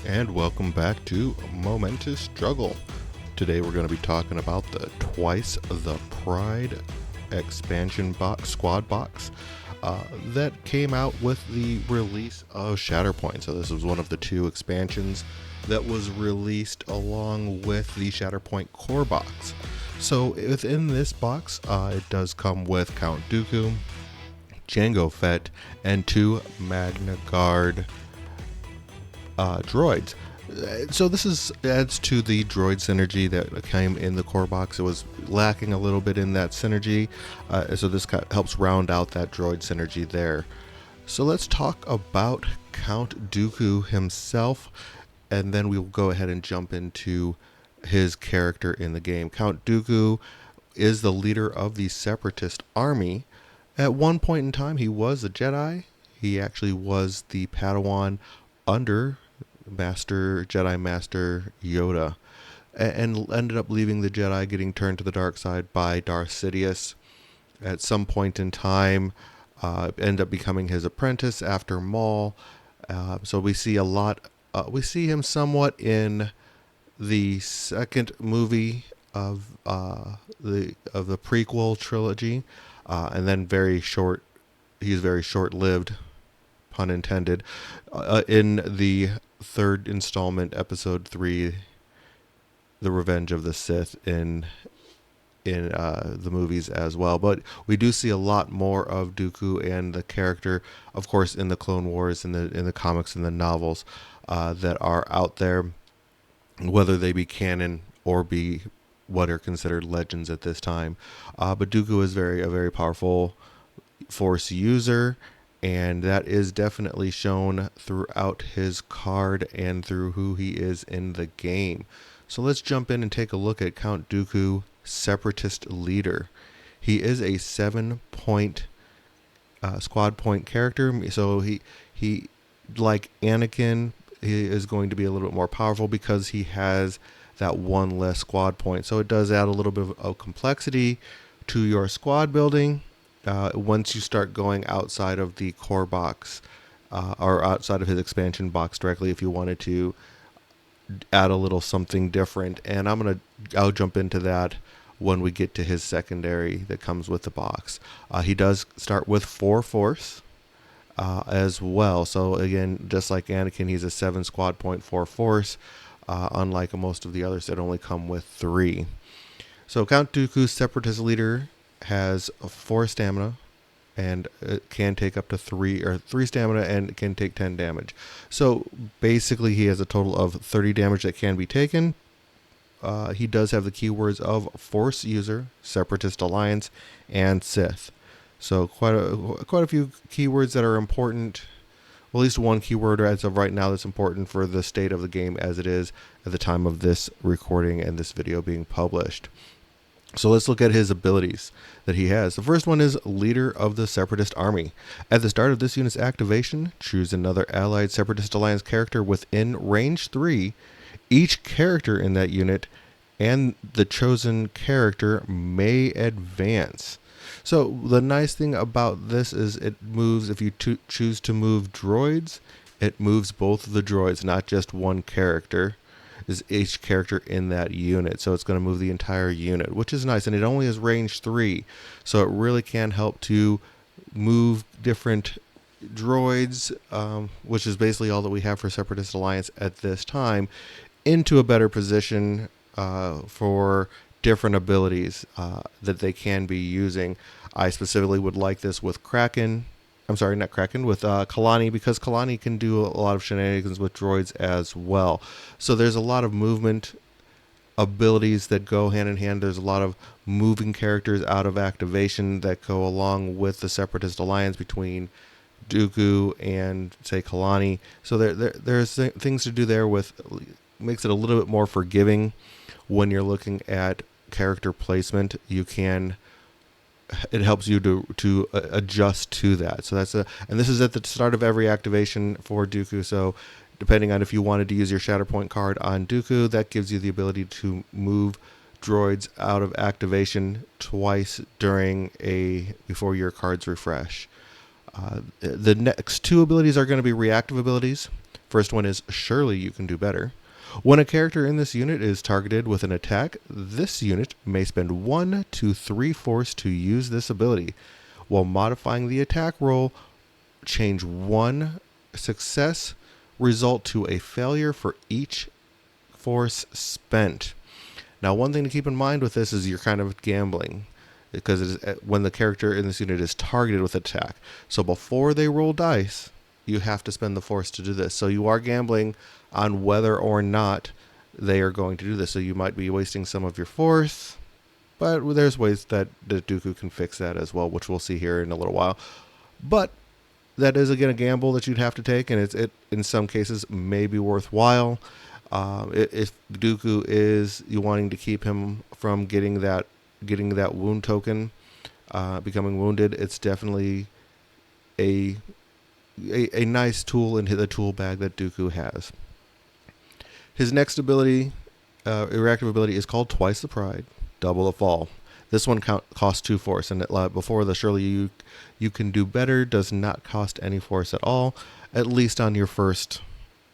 And welcome back to Momentous Struggle. Today we're going to be talking about the Twice the Pride expansion box, squad box, that came out with the release of Shatterpoint. So this was one of the two expansions that was released along with the Shatterpoint core box. So within this box, it does come with Count Dooku, Jango Fett, and two Mangaguard droids. So this adds to the droid synergy that came in the core box. It was lacking a little bit in that synergy, so this helps round out that droid synergy there. So let's talk about Count Dooku himself, and then we will go ahead and jump into his character in the game. Count Dooku is the leader of the Separatist army. At one point in time, he was a Jedi. He actually was the Padawan under Jedi Master Yoda, and ended up leaving the Jedi, getting turned to the dark side by Darth Sidious. At some point in time, ended up becoming his apprentice after Maul. So we see a lot. We see him somewhat in the second movie of the prequel trilogy, and then he's very short-lived, pun intended, in the third installment, episode 3, The Revenge of the Sith, in the movies as well. But we do see a lot more of Dooku and the character, of course, in the Clone Wars, in the comics and the novels that are out there, whether they be canon or be what are considered legends at this time. But Dooku is a very powerful Force user, and that is definitely shown throughout his card and through who he is in the game. So let's jump in and take a look at Count Dooku, Separatist leader. He is a 7-point squad point character. So he like Anakin, he is going to be a little bit more powerful because he has that one less squad point. So it does add a little bit of complexity to your squad building. Once you start going outside of the core box, or outside of his expansion box directly, if you wanted to add a little something different, and I'll jump into that when we get to his secondary that comes with the box. He does start with 4 Force as well. So again, just like Anakin, he's a 7 squad point 4 Force, unlike most of the others that only come with 3. So Count Dooku, Separatist leader, has 4 stamina, and it can take up to 3 stamina, and can take 10 damage. So basically he has a total of 30 damage that can be taken. He does have the keywords of Force user, Separatist Alliance, and Sith. So quite a few keywords that are important. Well, at least one keyword as of right now that's important for the state of the game as it is at the time of this recording and this video being published. So let's look at his abilities that he has. The first one is Leader of the Separatist Army. At the start of this unit's activation, choose another allied Separatist Alliance character within range 3. Each character in that unit and the chosen character may advance. So the nice thing about this is it moves, if you choose to move droids, it moves both of the droids, not just one character. Is each character in that unit, so it's going to move the entire unit, which is nice, and it only has range 3, so it really can help to move different droids, which is basically all that we have for Separatist Alliance at this time, into a better position for different abilities that they can be using. I specifically would like this with with Kalani, because Kalani can do a lot of shenanigans with droids as well. So there's a lot of movement abilities that go hand in hand. There's a lot of moving characters out of activation that go along with the Separatist Alliance between Dooku and, say, Kalani. So there's things to do there makes it a little bit more forgiving when you're looking at character placement. It helps you to adjust to that. So and this is at the start of every activation for Dooku. So depending on if you wanted to use your Shatterpoint card on Dooku, that gives you the ability to move droids out of activation twice before your cards refresh. The next 2 abilities are going to be reactive abilities. First one is surely you can do better. When a character in this unit is targeted with an attack, this unit may spend 1 to 3 force to use this ability. While modifying the attack roll, change one success result to a failure for each force spent. Now, one thing to keep in mind with this is you're kind of gambling because it is when the character in this unit is targeted with attack. So before they roll dice, you have to spend the force to do this. So you are gambling on whether or not they are going to do this. So you might be wasting some of your force, but there's ways that Dooku can fix that as well, which we'll see here in a little while. But that is, again, a gamble that you'd have to take, and it in some cases may be worthwhile. If Dooku is you wanting to keep him from getting that wound token, becoming wounded, it's definitely a nice tool in the tool bag that Dooku has. His next ability, reactive ability, is called Twice the Pride, Double the Fall. This one costs 2 force, and before the surely you can do better does not cost any force at all, at least on your first,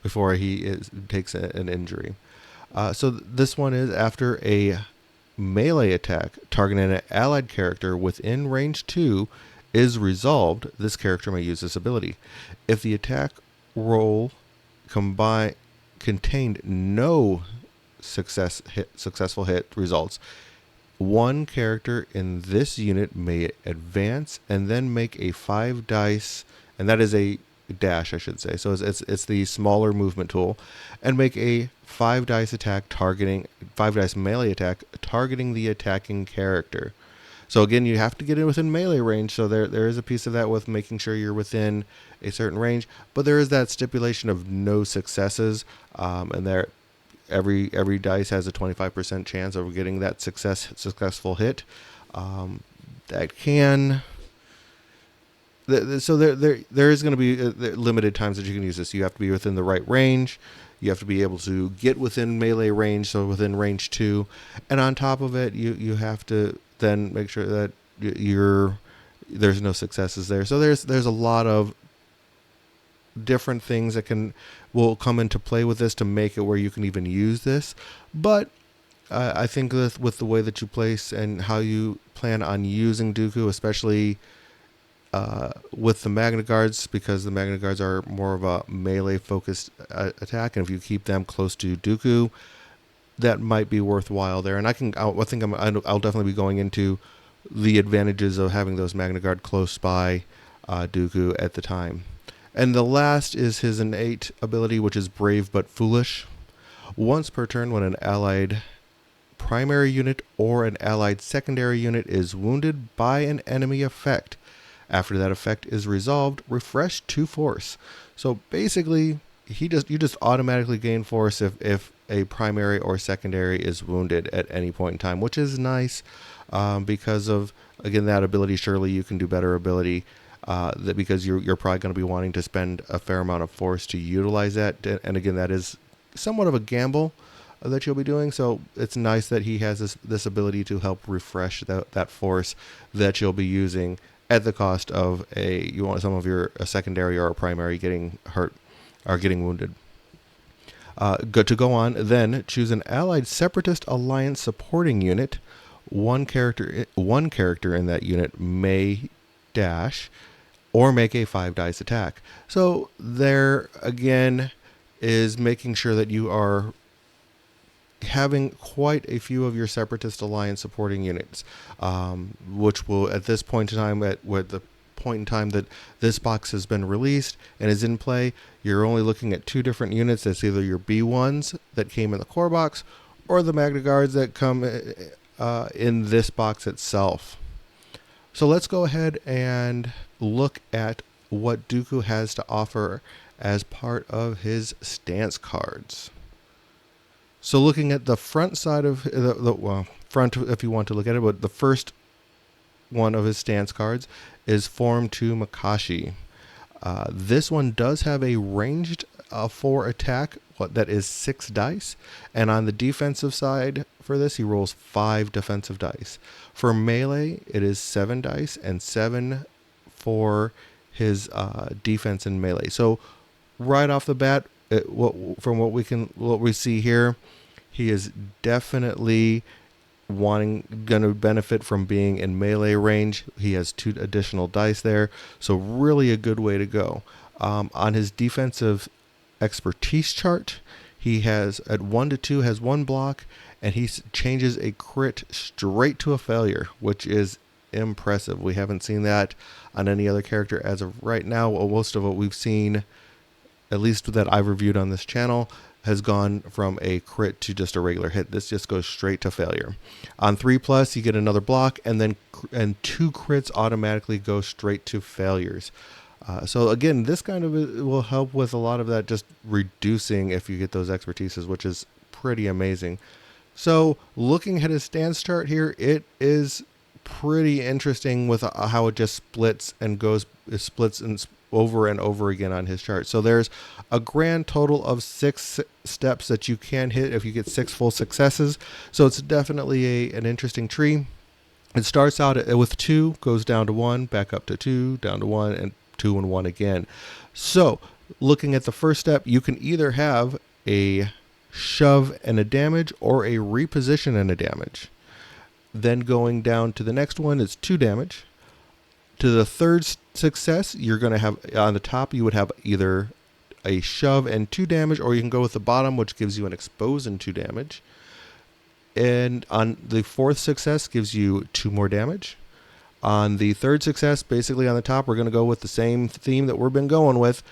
before he takes an injury. So this one is after a melee attack targeting an allied character within range 2 is resolved, this character may use this ability. If the attack roll contained no successful hit results, one character in this unit may advance and then make a 5 dice, and that is a dash, I should say. So it's the smaller movement tool, and make a 5 dice melee attack targeting the attacking character. So again, you have to get in within melee range. So there is a piece of that with making sure you're within a certain range, but there is that stipulation of no successes, and there every dice has a 25% chance of getting that successful hit. That can. So there is going to be limited times that you can use this. You have to be within the right range. You have to be able to get within melee range, so within range 2, and on top of it, you have to then make sure that there's no successes there. So there's a lot of different things that will come into play with this to make it where you can even use this. But I think with the way that you place and how you plan on using Dooku, especially with the Mangaguards, because the Mangaguards are more of a melee focused attack, and if you keep them close to Dooku, that might be worthwhile there. And I'll definitely be going into the advantages of having those Mangaguard close by Dooku at the time. And the last is his innate ability, which is Brave but Foolish. Once per turn, when an allied primary unit or an allied secondary unit is wounded by an enemy effect, after that effect is resolved, refresh 2 force. So basically, you just automatically gain force if a primary or secondary is wounded at any point in time, which is nice because of, again, that ability. Surely you can do better ability. Because you're probably going to be wanting to spend a fair amount of force to utilize that, and again, that is somewhat of a gamble that you'll be doing. So it's nice that he has this ability to help refresh that force that you'll be using at the cost of some of your secondary or a primary getting hurt or getting wounded. Good to go on. Then choose an allied Separatist alliance supporting unit. One character in that unit may dash or make a 5 dice attack. So there again is making sure that you are having quite a few of your Separatist alliance supporting units, which will, at this point in time, at the point in time that this box has been released and is in play, you're only looking at 2 different units. That's either your B1s that came in the core box or the Mangaguards that come in this box itself. So let's go ahead and look at what Dooku has to offer as part of his stance cards. So looking at the front side of front, if you want to look at it, but the first one of his stance cards is Form 2 Makashi. This one does have a ranged 4 attack that is 6 dice, and on the defensive side for this, he rolls 5 defensive dice. For melee, it is 7 dice and 7 for his defense in melee. So right off the bat, what we see here, he is definitely gonna benefit from being in melee range. He has 2 additional dice there, so really a good way to go. On his defensive expertise chart, he has at 1 to 2 has 1 block, and he changes a crit straight to a failure, which is impressive. We haven't seen that on any other character as of right now. Most of what we've seen, at least that I've reviewed on this channel, has gone from a crit to just a regular hit. This just goes straight to failure. On 3+, you get another block, and 2 crits automatically go straight to failures. So again, this kind of will help with a lot of that, just reducing if you get those expertises, which is pretty amazing. So looking at his stance chart here, it is pretty interesting with how it just splits and over and over again on his chart. So there's a grand total of 6 steps that you can hit if you get 6 full successes. So it's definitely an interesting tree. It starts out with 2, goes down to 1, back up to 2, down to 1, and 2 and 1 again. So looking at the first step, you can either have a shove and a damage or a reposition and a damage. Then going down to the next one, it's 2 damage. To the third success, you're going to have on the top, you would have either a shove and 2 damage, or you can go with the bottom, which gives you an expose and 2 damage. And on the fourth success gives you 2 more damage. On the third success, basically on the top, we're going to go with the same theme that we've been going with.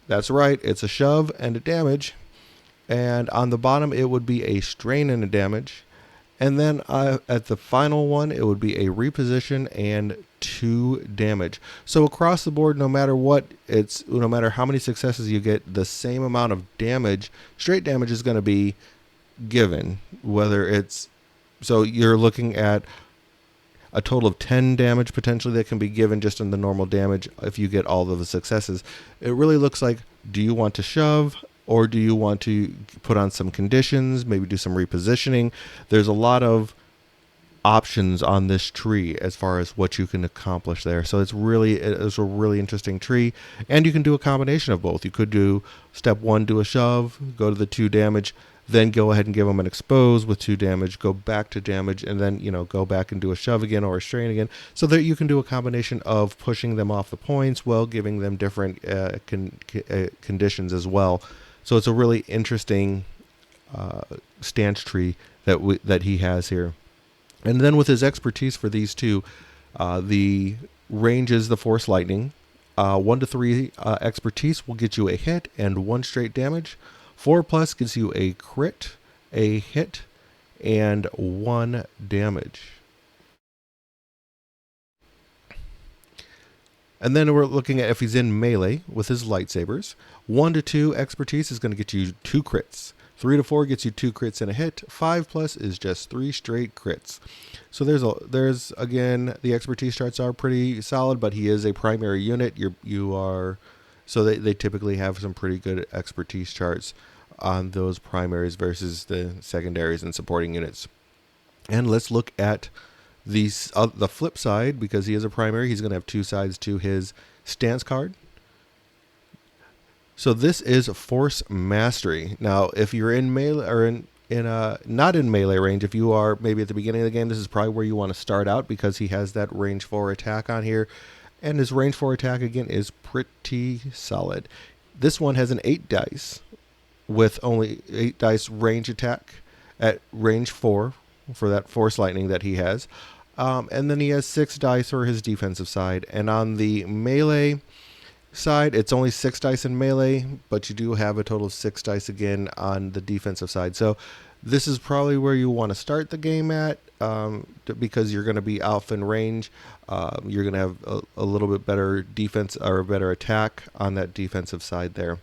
That's right, it's a shove and a damage. And on the bottom, it would be a strain and a damage. And then at the final one, it would be a reposition and 2 damage. So across the board, no matter how many successes you get, the same amount of damage, straight damage, is going to be given. So you're looking at a total of 10 damage potentially that can be given just in the normal damage if you get all of the successes. It really looks like, do you want to shove, or do you want to put on some conditions, maybe do some repositioning? There's a lot of options on this tree as far as what you can accomplish there. So it's a really interesting tree, and you can do a combination of both. You could do step 1, do a shove, go to the 2 damage, then go ahead and give them an expose with 2 damage, go back to damage, and then go back and do a shove again or a strain again, so that you can do a combination of pushing them off the points while giving them different conditions as well. So it's a really interesting stance tree that he has here. And then with his expertise for these two, the range is the Force Lightning. 1 to 3 expertise will get you a hit and 1 straight damage. 4+ gives you a crit, a hit, and 1 damage. And then we're looking at if he's in melee with his lightsabers. 1 to 2 expertise is going to get you 2 crits. 3 to 4 gets you 2 crits and a hit. 5+ is just 3 straight crits. So there's again, the expertise charts are pretty solid, but he is a primary unit. So they typically have some pretty good expertise charts on those primaries versus the secondaries and supporting units. And let's look at the flip side. Because he is a primary, he's going to have 2 sides to his stance card. So this is Force Mastery. Now, if you're in melee or not in melee range, if you are maybe at the beginning of the game, this is probably where you want to start out, because he has that range 4 attack on here. And his range 4 attack, again, is pretty solid. This one has an 8 dice with only 8 dice range attack at range 4 for that Force Lightning that he has. And then he has 6 dice for his defensive side. And on the melee side, it's only 6 dice in melee, but you do have a total of 6 dice again on the defensive side. So this is probably where you want to start the game at, because you're going to be alpha in range. You're going to have a little bit better defense or a better attack on that defensive side there.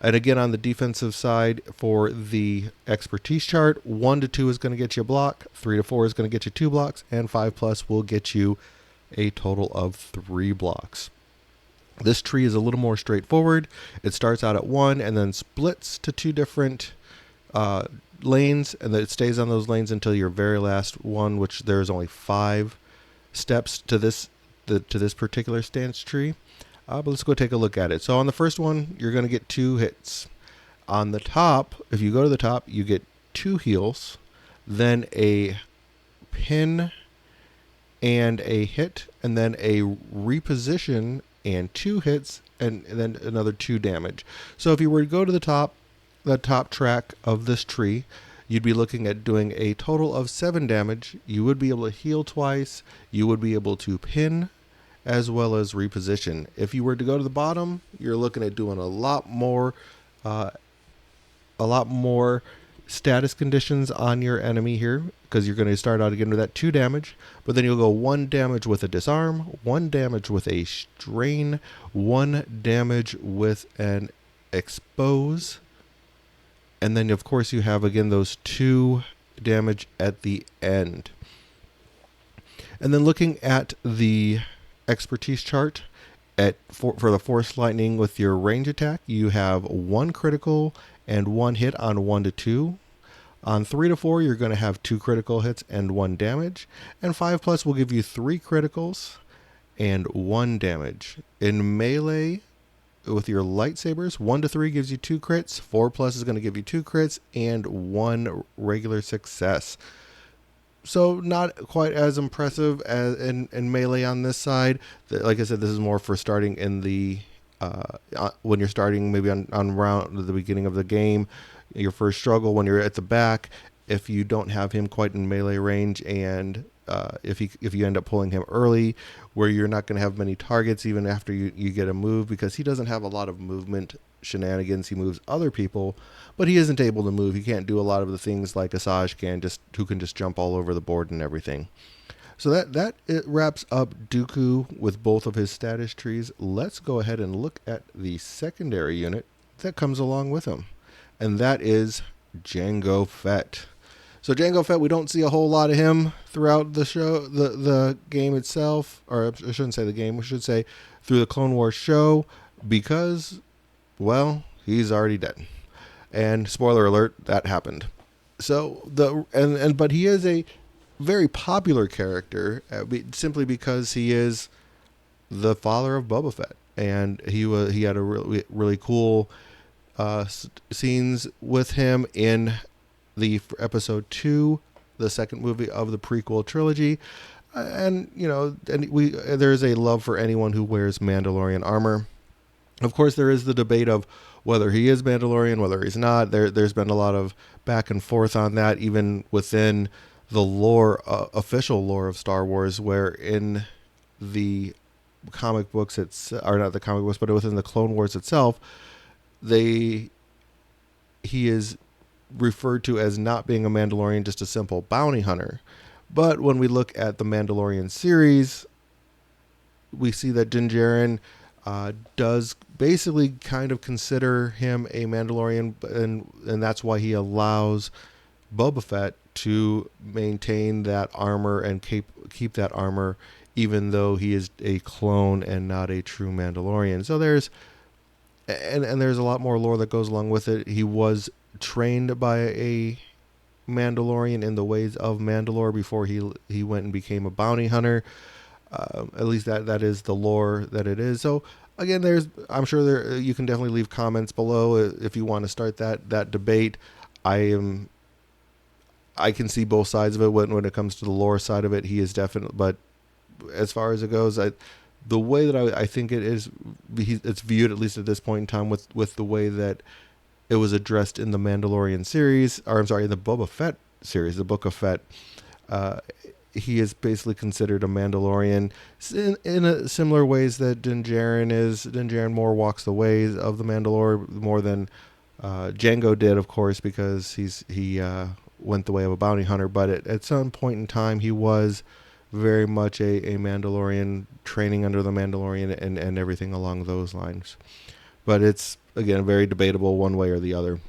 And again, on the defensive side for the expertise chart, 1 to 2 is going to get you a block, 3 to 4 is going to get you 2 blocks, and 5+ will get you a total of 3 blocks. This tree is a little more straightforward. It starts out at 1 and then splits to 2 different lanes, and then it stays on those lanes until your very last one, which there's only 5 steps to this particular stance tree. But let's go take a look at it. So on the first one, you're going to get 2 hits. On the top, if you go to the top, you get 2 heals, then a pin and a hit, and then a reposition and 2 hits, and then another 2 damage. So if you were to go to the top track of this tree, you'd be looking at doing a total of 7 damage. You would be able to heal twice. You would be able to pin as well as reposition. If you were to go to the bottom, you're looking at doing a lot more status conditions on your enemy here, because you're going to start out again with that 2 damage, but then you'll go 1 damage with a disarm, 1 damage with a strain, 1 damage with an expose, and then of course you have again those 2 damage at the end. And then looking at the expertise chart, for the Force Lightning with your range attack, you have 1 critical and 1 hit on 1 to 2. On 3 to 4, you're going to have 2 critical hits and 1 damage. And 5 plus will give you 3 criticals and 1 damage. In melee, with your lightsabers, 1 to 3 gives you 2 crits. 4 plus is going to give you 2 crits and 1 regular success. So not quite as impressive as in melee on this side. Like I said, this is more for starting in the when you're starting maybe on round at the beginning of the game, your first struggle when you're at the back. If you don't have him quite in melee range, and if you end up pulling him early, where you're not going to have many targets even after you get a move, because he doesn't have a lot of movement shenanigans. He moves other people, but he isn't able to move. He can't do a lot of the things like Asajj can, who can just jump all over the board and everything. So that it wraps up Dooku with both of his status trees. Let's go ahead and look at the secondary unit that comes along with him, and that is Jango Fett. So Jango Fett, we don't see a whole lot of him throughout the show, the game itself, or I shouldn't say the game, we should say through the Clone Wars show, because, well, he's already dead. And spoiler alert, that happened. So but he is a very popular character, simply because he is the father of Boba Fett, and he had a really cool scenes with him in the episode 2, the second movie of the prequel trilogy, and there is a love for anyone who wears Mandalorian armor. Of course, there is the debate of whether he is Mandalorian, whether he's not. There's been a lot of back and forth on that, even within the lore, official lore of Star Wars, where in the comic books, or not the comic books, but within the Clone Wars itself, he is referred to as not being a Mandalorian, just a simple bounty hunter. But when we look at the Mandalorian series, we see that Din Djarin does basically kind of consider him a Mandalorian, and that's why he allows Boba Fett to maintain that armor and keep that armor, even though he is a clone and not a true Mandalorian. So there's a lot more lore that goes along with it. He was trained by a Mandalorian in the ways of Mandalore before he went and became a bounty hunter. At least that is the lore that it is. So again, I'm sure you can definitely leave comments below if you want to start that debate. I can see both sides of it when it comes to the lore side of it. He is definitely, but as far as it goes, the way that I think it is, it's viewed, at least at this point in time, with the way that it was addressed in the Mandalorian series, or I'm sorry, in the Boba Fett series, the Book of Fett. He is basically considered a Mandalorian in similar ways that Din Djarin is. Din Djarin more walks the ways of the Mandalore more than Jango did, of course, because he went the way of a bounty hunter. But at some point in time, he was very much a Mandalorian, training under the Mandalorian and everything along those lines. But it's, again, very debatable one way or the other.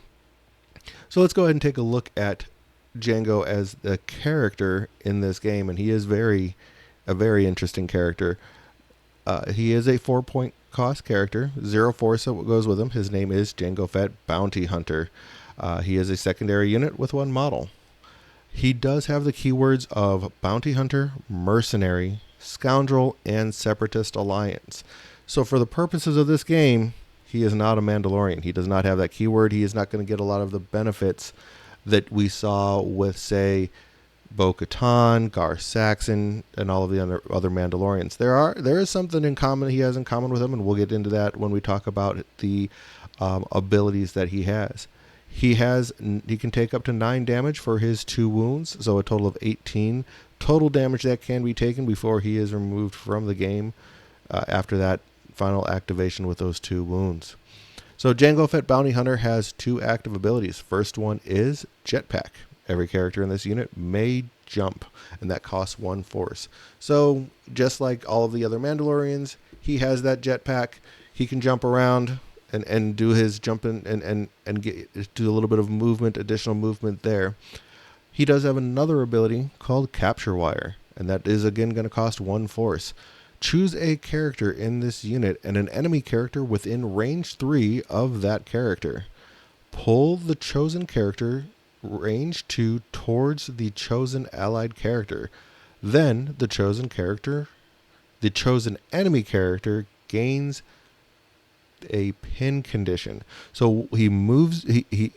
So let's go ahead and take a look at Jango as the character in this game, and he is a very interesting character. He is a 4-point cost character, 0 force goes with him. His name is Jango Fett, Bounty Hunter. He is a secondary unit with 1 model. He does have the keywords of Bounty Hunter, Mercenary, Scoundrel, and Separatist Alliance. So for the purposes of this game, He is not a Mandalorian. He does not have that keyword. He is not going to get a lot of the benefits that we saw with, say, Bo-Katan, Gar Saxon, and all of the other Mandalorians. There is something in common he has in common with them, and we'll get into that when we talk about the abilities that he has. He can take up to 9 damage for his 2 wounds, so a total of 18 total damage that can be taken before he is removed from the game after that final activation with those 2 wounds. So Jango Fett Bounty Hunter has 2 active abilities. First one is Jetpack. Every character in this unit may jump, and that costs 1 force. So just like all of the other Mandalorians, he has that jetpack. He can jump around and do his jumping and do a little bit of movement, additional movement there. He does have another ability called Capture Wire, and that is again going to cost 1 force. Choose a character in this unit and an enemy character within range 3 of that character. Pull the chosen character range 2 towards the chosen allied character. Then the chosen enemy character gains a pin condition. So he moves,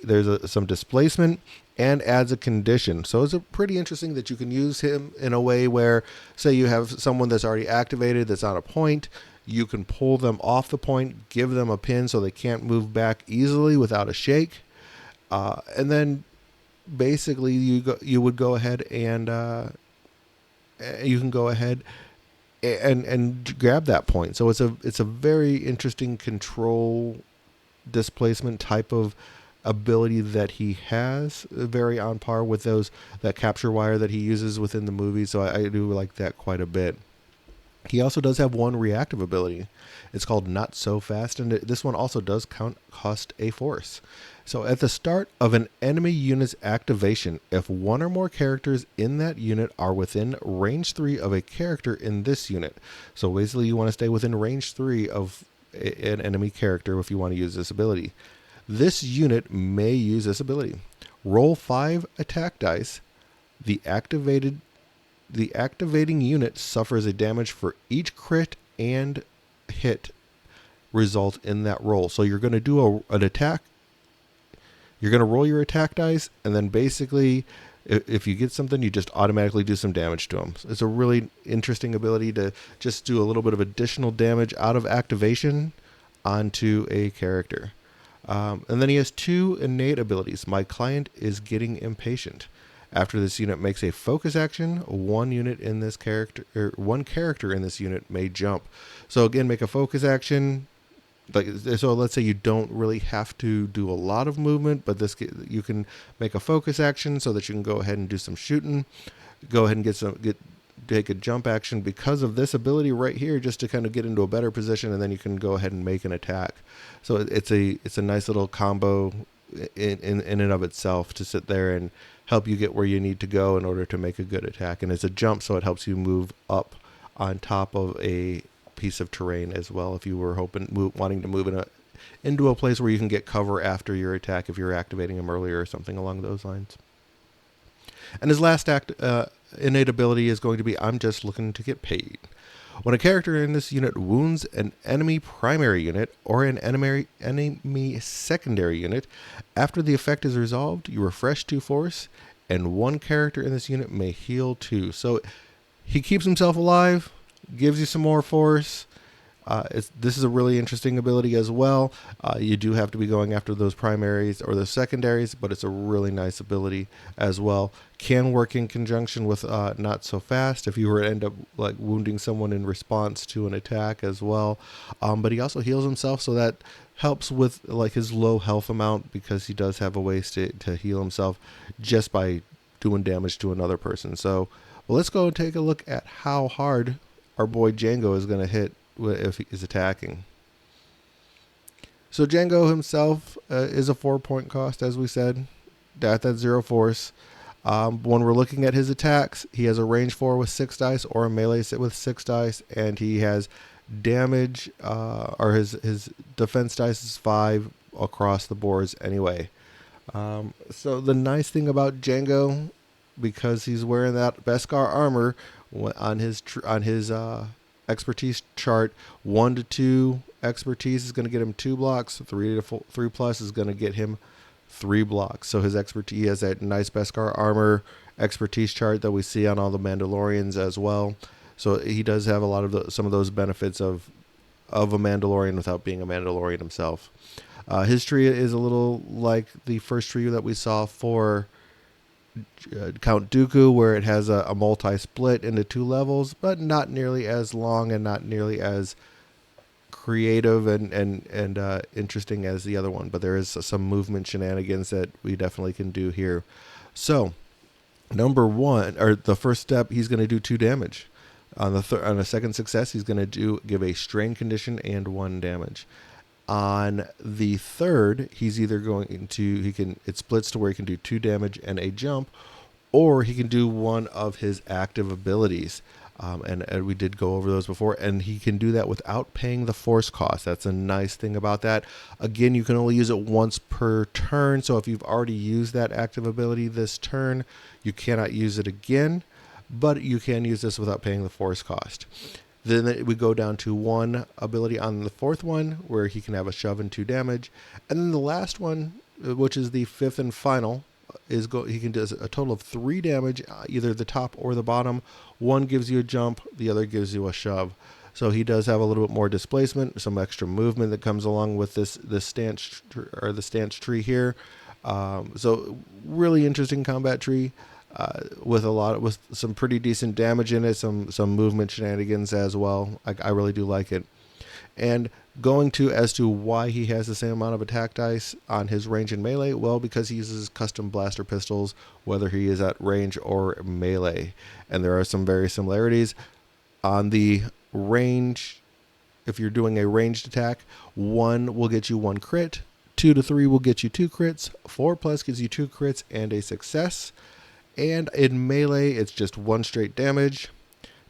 there's some displacement and adds a condition. So it's pretty interesting that you can use him in a way where, say you have someone that's already activated that's on a point, you can pull them off the point, give them a pin so they can't move back easily without a shake. And then basically you would go ahead and you can go ahead and grab that point. So it's a very interesting control displacement type of ability that he has, very on par with that capture wire that he uses within the movie. So I do like that quite a bit. He also does have 1 reactive ability. It's called Not So Fast, and this one also does cost a force. So at the start of an enemy unit's activation, if 1 or more characters in that unit are within range 3 of a character in this unit. So basically you want to stay within range 3 of an enemy character if you want to use this ability. This unit may use this ability. Roll 5 attack dice. The activating unit suffers a damage for each crit and hit result in that roll. So you're going to do an attack. You're going to roll your attack dice, and then basically, if you get something, you just automatically do some damage to them. So it's a really interesting ability to just do a little bit of additional damage out of activation onto a character. And then he has 2 innate abilities. My client is getting impatient. After this unit makes a focus action, one character in this unit may jump. So again, make a focus action. So let's say you don't really have to do a lot of movement, but you can make a focus action so that you can go ahead and do some shooting. Go ahead and take a jump action because of this ability right here, just to kind of get into a better position, and then you can go ahead and make an attack. So it's a nice little combo in and of itself to sit there and help you get where you need to go in order to make a good attack. And it's a jump, so it helps you move up on top of a piece of terrain as well, if you were wanting to move into a place where you can get cover after your attack if you're activating him earlier or something along those lines. And his last innate ability is going to be I'm just looking to get paid. When a character in this unit wounds an enemy primary unit or an enemy secondary unit, after the effect is resolved, you refresh 2 force, and 1 character in this unit may heal 2. So he keeps himself alive, gives you some more force. This is a really interesting ability as well. You do have to be going after those primaries or the secondaries, but it's a really nice ability as well. Can work in conjunction with Not So Fast if you were to end up like wounding someone in response to an attack as well. But he also heals himself, so that helps with like his low health amount, because he does have a ways to heal himself just by doing damage to another person. So let's go and take a look at how hard our boy Jango is going to hit if he is attacking. So Jango himself is a 4-point cost, as we said, at that 0 force. When we're looking at his attacks, he has a range 4 with 6 dice or a melee with 6 dice, and he has damage, or his defense dice is 5 across the boards anyway. So the nice thing about Jango, because he's wearing that Beskar armor on his expertise chart, 1 to 2 expertise is going to get him 2 blocks. 3 plus is going to get him 3 blocks. So his expertise has that nice Beskar armor expertise chart that we see on all the Mandalorians as well. So he does have a lot of some of those benefits of a Mandalorian without being a Mandalorian himself. His tree is a little like the first tree that we saw for Count Dooku, where it has a multi-split into 2 levels, but not nearly as long and not nearly as creative and interesting as the other one. But there is some movement shenanigans that we definitely can do here. So, number 1, or the first step, he's going to do 2 damage. On a second success, he's going to give a strain condition and 1 damage. On the third, he's either going to, it splits to where he can do 2 damage and a jump, or he can do one of his active abilities. And we did go over those before, and he can do that without paying the force cost. That's a nice thing about that. Again, you can only use it once per turn, so if you've already used that active ability this turn, you cannot use it again, but you can use this without paying the force cost. Then we go down to 1 ability on the 4th one, where he can have a shove and 2 damage. And then the last one, which is the 5th and final, he can do a total of 3 damage, either the top or the bottom. 1 gives you a jump, the other gives you a shove. So he does have a little bit more displacement, some extra movement that comes along with this stance tree here. So really interesting combat tree. With some pretty decent damage in it, some movement shenanigans as well. I really do like it. And going as to why he has the same amount of attack dice on his range and melee, well, because he uses custom blaster pistols, whether he is at range or melee. And there are some very similarities. On the range, if you're doing a ranged attack, 1 will get you 1 crit, 2 to 3 will get you 2 crits, 4 plus gives you 2 crits and a success. And in melee, it's just 1 straight damage.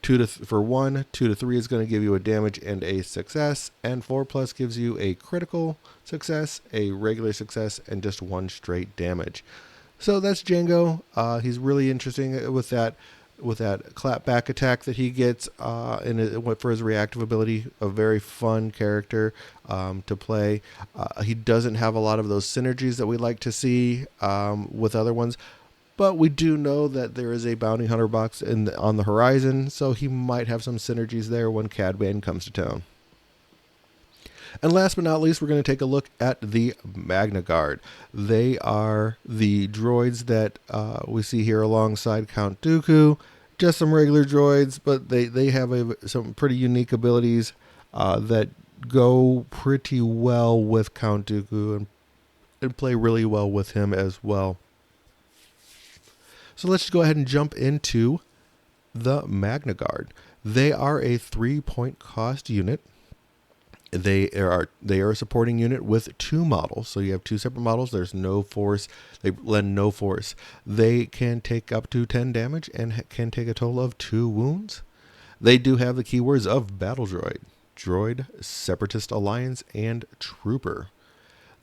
2 to 3 is going to give you a damage and a success. And 4 plus gives you a critical success, a regular success, and just 1 straight damage. So that's Jango. He's really interesting with that clapback attack that he gets for his reactive ability. A very fun character to play. He doesn't have a lot of those synergies that we like to see with other ones. But we do know that there is a bounty hunter box on the horizon, so he might have some synergies there when Cad Bane comes to town. And last but not least, we're going to take a look at the Mangaguard. They are the droids that we see here alongside Count Dooku. Just some regular droids, but they have some pretty unique abilities that go pretty well with Count Dooku and play really well with him as well. So let's just go ahead and jump into the Mangaguard. They are a 3-point cost unit. They are a supporting unit with 2 models. So you have 2 separate models. There's no force. They lend no force. They can take up to 10 damage and can take a total of 2 wounds. They do have the keywords of Battle Droid, Separatist Alliance, and Trooper.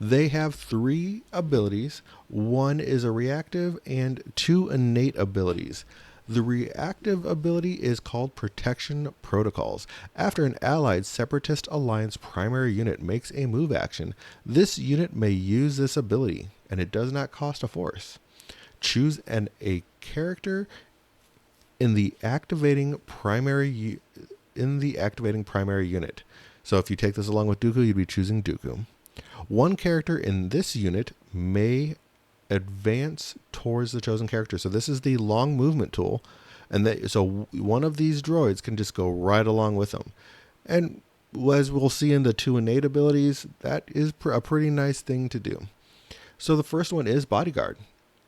They have 3 abilities. 1 is a reactive and 2 innate abilities. The reactive ability is called Protection Protocols. After an allied Separatist Alliance primary unit makes a move action, this unit may use this ability, and it does not cost a force. Choose a character in the activating primary unit. So if you take this along with Dooku, you'd be choosing Dooku. 1 character in this unit may advance towards the chosen character. So this is the long movement tool. So one of these droids can just go right along with them. And as we'll see in the 2 innate abilities, that is a pretty nice thing to do. So the first one is Bodyguard.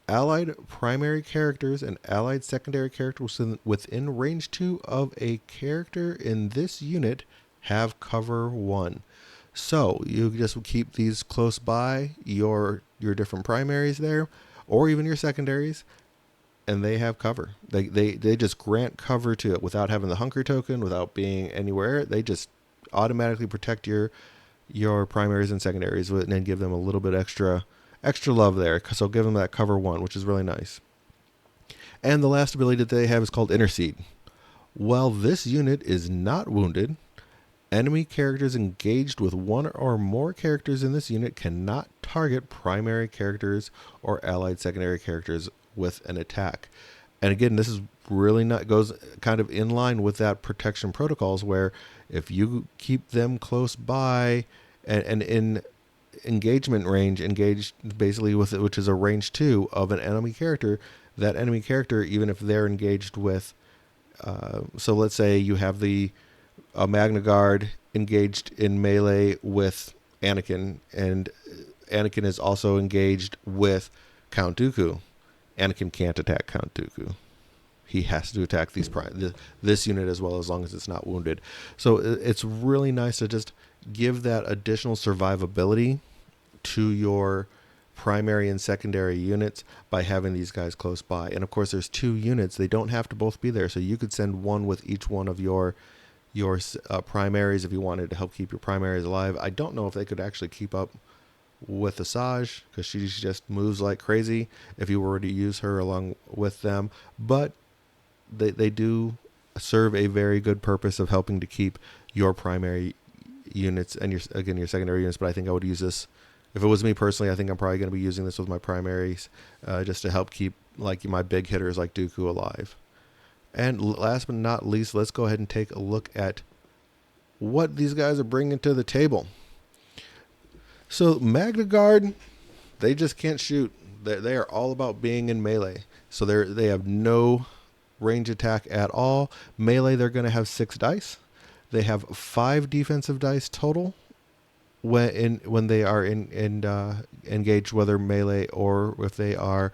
Allied primary characters and allied secondary characters within range 2 of a character in this unit have cover 1. So you just keep these close by your different primaries there, or even your secondaries, and they have cover. They just grant cover to it without having the hunker token, without being anywhere. They just automatically protect your primaries and secondaries and then give them a little bit extra love there. So give them that cover 1, which is really nice. And the last ability that they have is called Intercede. Well, this unit is not wounded, Enemy characters engaged with one or more characters in this unit cannot target primary characters or allied secondary characters with an attack. And again, this is really not goes kind of in line with that protection protocols, where if you keep them close by and in engagement range, engaged basically with it, which is a range 2 of an enemy character, that enemy character, even if they're engaged with, so let's say you have the Mangaguard engaged in melee with Anakin, and Anakin is also engaged with Count Dooku. Anakin can't attack Count Dooku. He has to attack this unit as well, as long as it's not wounded. So it's really nice to just give that additional survivability to your primary and secondary units by having these guys close by. And of course, there's 2 units. They don't have to both be there. So you could send one with each one of your primaries if you wanted to help keep your primaries alive. I don't know if they could actually keep up with Asajj, because she just moves like crazy if you were to use her along with them. But they do serve a very good purpose of helping to keep your primary units and your secondary units. But I think I would use this, if it was me personally, I think I'm probably going to be using this with my primaries, just to help keep like my big hitters like Dooku alive. And last but not least, let's go ahead and take a look at what these guys are bringing to the table. So Mangaguard, they just can't shoot. They are all about being in melee. So they have no range attack at all. Melee, they're going to have 6 dice. They have 5 defensive dice total when they are engaged, whether melee or if they are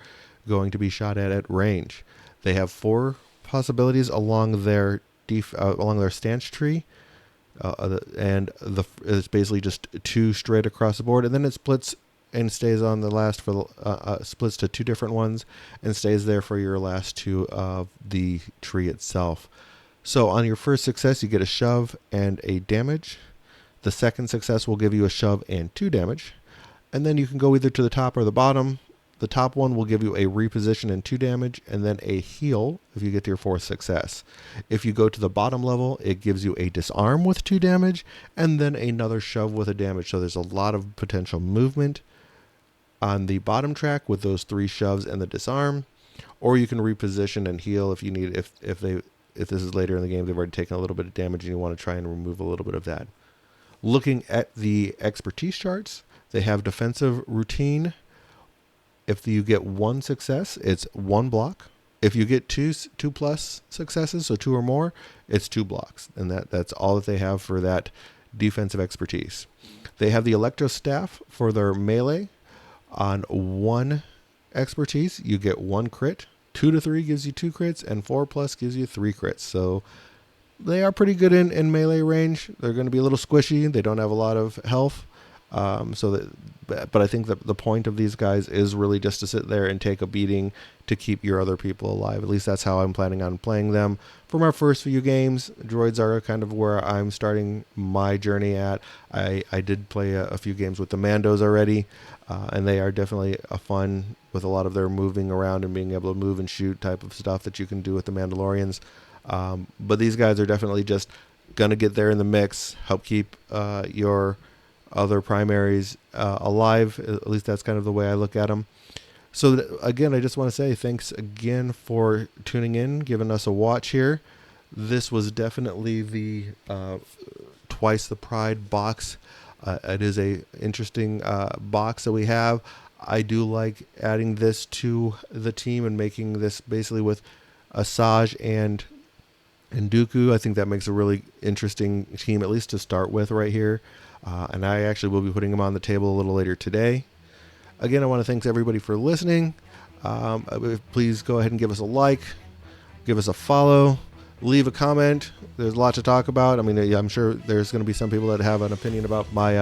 going to be shot at range. They have 4 possibilities along their stance tree, it's basically just 2 straight across the board, and then it splits and stays on the last splits to 2 different ones and stays there for your last 2 of the tree itself. So on your first success, you get a shove and a damage. The second success will give you a shove and 2 damage, and then you can go either to the top or the bottom. The top one will give you a reposition and 2 damage, and then a heal if you get to your 4th success. If you go to the bottom level, it gives you a disarm with 2 damage, and then another shove with a damage. So there's a lot of potential movement on the bottom track with those 3 shoves and the disarm. Or you can reposition and heal if you need, if this is later in the game, they've already taken a little bit of damage and you want to try and remove a little bit of that. Looking at the expertise charts, they have defensive routine. If you get 1 success, it's 1 block. If you get 2 plus successes, so 2 or more, it's 2 blocks. And that's all that they have for that defensive expertise. They have the Electro Staff for their melee. On 1 expertise, you get 1 crit. 2 to 3 gives you 2 crits, and 4 plus gives you 3 crits. So they are pretty good in melee range. They're going to be a little squishy. They don't have a lot of health. But I think that the point of these guys is really just to sit there and take a beating to keep your other people alive. At least that's how I'm planning on playing them. From our first few games, droids are kind of where I'm starting my journey at. I did play a few games with the Mandos already, and they are definitely a fun with a lot of their moving around and being able to move and shoot type of stuff that you can do with the Mandalorians. But these guys are definitely just going to get there in the mix, help keep your other primaries alive. At least that's kind of the way I look at them. So again, I just want to say thanks again for tuning in, giving us a watch here. This was definitely the Twice the Pride box. It is a interesting box that we have. I do like adding this to the team and making this basically with Asajj and Dooku. I think that makes a really interesting team, at least to start with right here. And I actually will be putting them on the table a little later today. Again, I want to thank everybody for listening. Please go ahead and give us a like, give us a follow, leave a comment. There's a lot to talk about. I mean, I'm sure there's going to be some people that have an opinion about my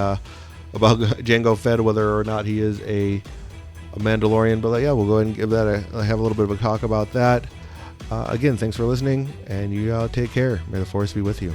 about Jango Fett, whether or not he is a Mandalorian. But yeah, we'll go ahead and give that have a little bit of a talk about that. Again, thanks for listening, and you take care. May the Force be with you.